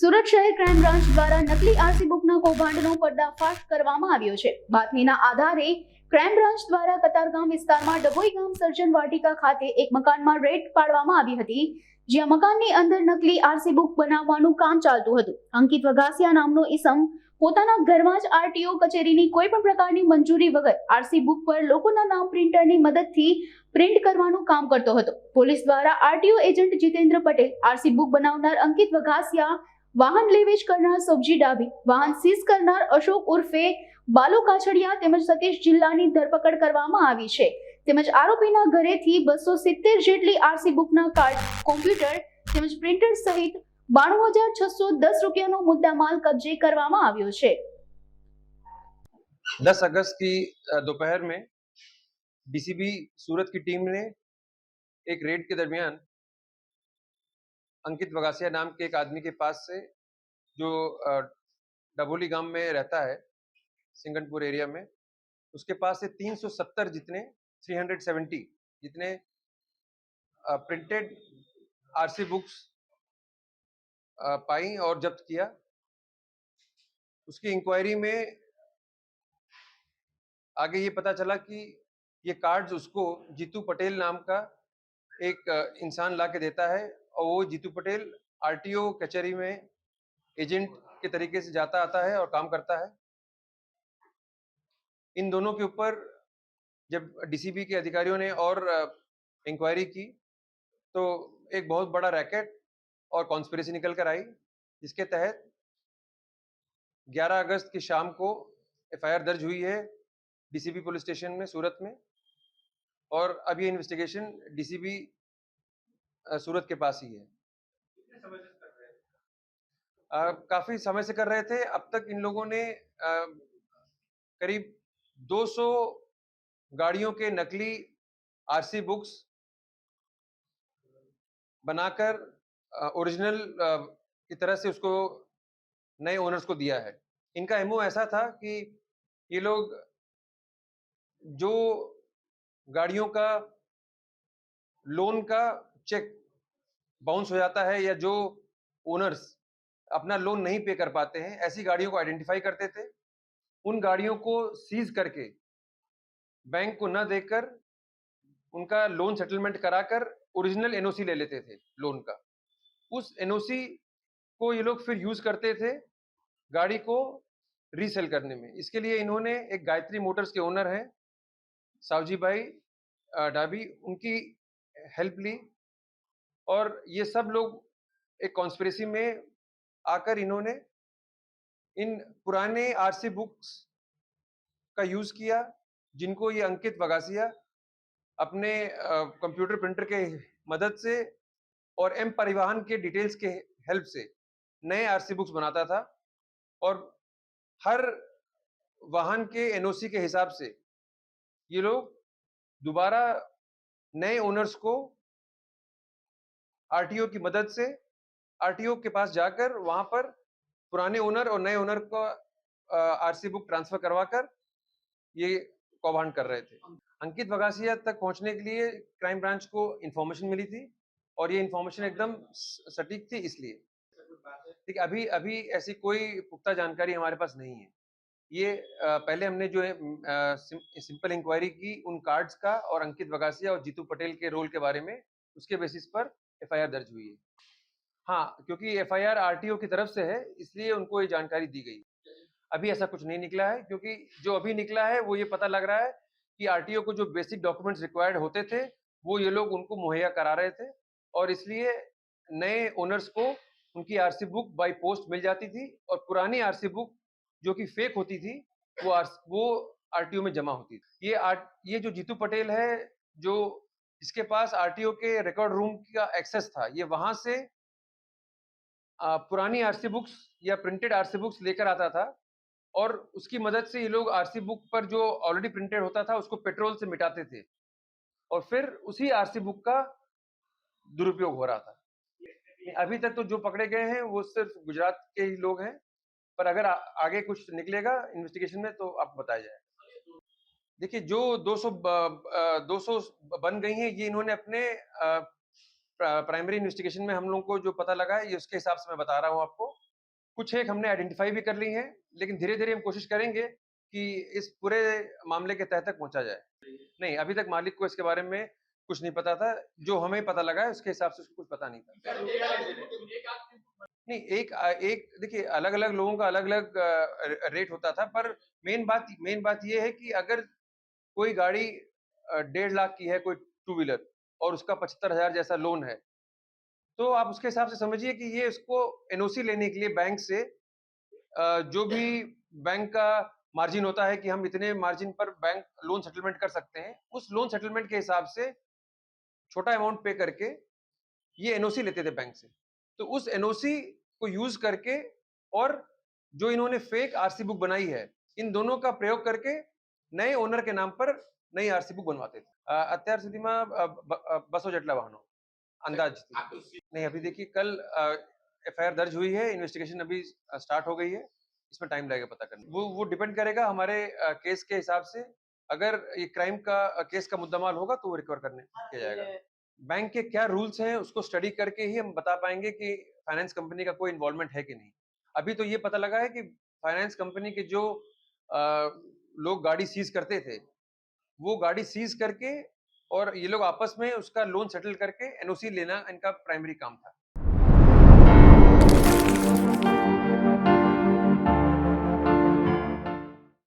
સુરત શહેર crime branch દ્વારા નકલી આરસી બુકના કૌભાંડનો પર્દાફાશ કરવામાં આવ્યો છે। બાતમીના આધારે ક્રાઇમ બ્રાન્ચ દ્વારા કતારગામ વિસ્તારમાં ડભોઈ ગામ સર્જન વાટિકા ખાતે એક મકાનમાં રેડ પાડવામાં આવી હતી, જ્યાં મકાનની અંદર નકલી આરસી બુક બનાવવાનું કામ ચાલતું હતું। અંકિત વઘાસિયા નામનો ઈસમ પોતાના ઘરમાં જ આરટીઓ કચેરીની કોઈ પણ પ્રકારની મંજૂરી વગર આરસી બુક પર લોકોના નામ પ્રિન્ટરની મદદથી પ્રિન્ટ કરવાનું કામ કરતો હતો। પોલીસ દ્વારા RTO agent Jitendra Patel, RC book બનાવનાર અંકિત વઘાસિયા, વાહન લેવેચ કરનાર સબજી ડાભી, વાહન સીઝ કરનાર અશોક ઉર્ફે બાલુ કાછડિયા તેમજ સતીશ જિલ્લાની ધરપકડ કરવામાં આવી છે। તેમજ આરોપીના ઘરેથી 270 જેટલી આરસી બુકના કાર્ડ, કોમ્પ્યુટર તેમજ પ્રિન્ટર સહિત 92,610 રૂપિયાનો मुद्दामाल कब्जे કરવામાં આવ્યો છે। 10 अगस्त की दोपहर में डीसीबी सूरत की टीम ने एक रेड के दरमियान अंकित वगासिया नाम के एक आदमी के पास से, जो डभोली गांव में रहता है सिंगनपुर एरिया में, उसके पास से 370 जितने प्रिंटेड आरसी बुक्स पाई और जब्त किया। उसकी इंक्वायरी में आगे ये पता चला कि ये कार्ड्स उसको जीतू पटेल नाम का एक इंसान ला के देता है और वो जीतू पटेल आरटीओ कचहरी में एजेंट के तरीके से जाता आता है और काम करता है। इन दोनों के ऊपर जब डीसीबी के अधिकारियों ने और इंक्वायरी की तो एक बहुत बड़ा रैकेट और कॉन्स्पिरेसी निकल कर आई, जिसके तहत 11 अगस्त की शाम को एफआईआर दर्ज हुई है डीसीबी पुलिस स्टेशन में सूरत में, और अब ये इन्वेस्टिगेशन डीसीबी सूरत के पास ही है। काफी समय से कर रहे थे। अब तक इन लोगों ने करीब 200 गाड़ियों के नकली आरसी बुक्स बनाकर ओरिजिनल की तरह से उसको नए ओनर्स को दिया है। इनका एमओ ऐसा था कि ये लोग जो गाड़ियों का लोन का चेक बाउंस हो जाता है या जो ओनर्स अपना लोन नहीं पे कर पाते हैं, ऐसी गाड़ियों को आइडेंटिफाई करते थे। उन गाड़ियों को सीज करके बैंक को न देकर उनका लोन सेटलमेंट कराकर ओरिजिनल एनओसी ले लेते थे लोन का। उस एनओसी को ये लोग फिर यूज करते थे गाड़ी को रीसेल करने में। इसके लिए इन्होंने एक गायत्री मोटर्स के ओनर हैं सावजी भाई डाबी, उनकी हेल्प ली और ये सब लोग एक कॉन्स्पिरेसी में आकर इन्होंने इन पुराने आरसी बुक्स का यूज किया, जिनको ये अंकित वगासिया अपने कंप्यूटर प्रिंटर के मदद से और एम परिवहन के डिटेल्स के हेल्प से नए आरसी बुक्स बनाता था, और हर वाहन के एनओसी के हिसाब से ये लोग दोबारा नए ओनर्स को आरटीओ की मदद से आरटीओ के पास जाकर वहां पर पुराने ओनर और नए ओनर को आरसी बुक ट्रांसफर करवाकर ये कौभांड कर रहे थे। अंकित वगासिया तक पहुंचने के लिए क्राइम ब्रांच को इंफॉर्मेशन मिली थी और ये इंफॉर्मेशन एकदम सटीक थी, इसलिए ठीक अभी ऐसी कोई पुख्ता जानकारी हमारे पास नहीं है। ये पहले हमने जो है सिंपल इंक्वायरी की उन कार्ड्स का और अंकित वगासिया और जीतू पटेल के रोल के बारे में, उसके बेसिस पर एफआईआर दर्ज हुई है। हाँ, क्योंकि एफआईआर आरटीओ की तरफ से है इसलिए उनको ये जानकारी दी गई। अभी ऐसा कुछ नहीं निकला है, क्योंकि जो अभी निकला है वो ये पता लग रहा है कि आरटीओ को जो बेसिक डॉक्यूमेंट्स रिक्वायर्ड होते थे वो ये लोग उनको मुहैया करा रहे थे, और इसलिए नए ओनर्स को उनकी आरसी बुक बाय पोस्ट मिल जाती थी और पुरानी आरसी बुक जो कि फेक होती थी वो आरटीओ में जमा होती थी। ये जो जीतू पटेल है, जो इसके पास आरटीओ के रिकॉर्ड रूम का एक्सेस था, ये वहां से पुरानी आरसी बुक्स या प्रिंटेड आरसी बुक्स लेकर आता था, और उसकी मदद से ये लोग आरसी बुक पर जो ऑलरेडी प्रिंटेड होता था उसको पेट्रोल से मिटाते थे, और फिर उसी आरसी बुक का दुरुपयोग हो रहा था। अभी तक तो जो पकड़े गए हैं वो सिर्फ गुजरात के ही लोग हैं, पर अगर आगे कुछ निकलेगा इन्वेस्टिगेशन में तो आपको बताया जाएगा। देखिए, जो 200 बन गई हैं, ये इन्होंने अपने प्राइमरी इन्वेस्टिगेशन में हम लोग को जो पता लगा है, ये उसके हिसाब से मैं बता रहा हूँ आपको। कुछ एक हमने आइडेंटिफाई भी कर ली हैं, लेकिन धीरे-धीरे हम कोशिश करेंगे कि इस पूरे मामले के तह तक पहुँचा जाए। नहीं, अभी तक मालिक को इसके बारे में कुछ नहीं पता था, जो हमें पता लगा है उसके हिसाब से उसको कुछ पता नहीं था। नहीं, एक देखिए अलग-अलग लोगों का अलग-अलग रेट होता था, पर मेन बात ये है कि अगर कोई गाड़ी 1.5 लाख की है, कोई टू व्हीलर और उसका 75,000 जैसा लोन है, तो आप उसके हिसाब से समझिए कि ये उसको एनओसी लेने के लिए बैंक से जो भी बैंक का मार्जिन होता है कि हम इतने मार्जिन पर बैंक लोन सेटलमेंट कर सकते हैं, उस लोन सेटलमेंट के हिसाब से छोटा अमाउंट पे करके ये एनओसी लेते थे बैंक से। तो उस एनओसी को यूज़ करके और जो इन्होंने फेक आरसी बुक बनाई है, इन दोनों का प्रयोग करके नए ओनर के नाम पर नई आरसी बुक बनवाते थे। અત્યાર સુધીમાં બસો જેટલા વાહનો अंदाज नहीं अभी देखिए कल एफआईआर दर्ज हुई है, इन्वेस्टिगेशन अभी स्टार्ट हो गई है, इसमें टाइम लगेगा पता करने। वो डिपेंड करेगा हमारे केस के हिसाब से। अगर ये क्राइम का केस का मुद्दामाल होगा तो वो रिकवर करने किया जाएगा। बैंक के क्या रूल्स हैं उसको स्टडी करके ही हम बता पाएंगे कि फाइनेंस कंपनी का कोई इन्वॉल्वमेंट है कि नहीं। अभी तो ये पता लगा है कि फाइनेंस कंपनी के जो लोग गाड़ी सीज करते थे, वो गाड़ी सीज करके और ये लोग आपस में उसका लोन सेटल करके एनओसी लेना इनका प्राइमरी काम था।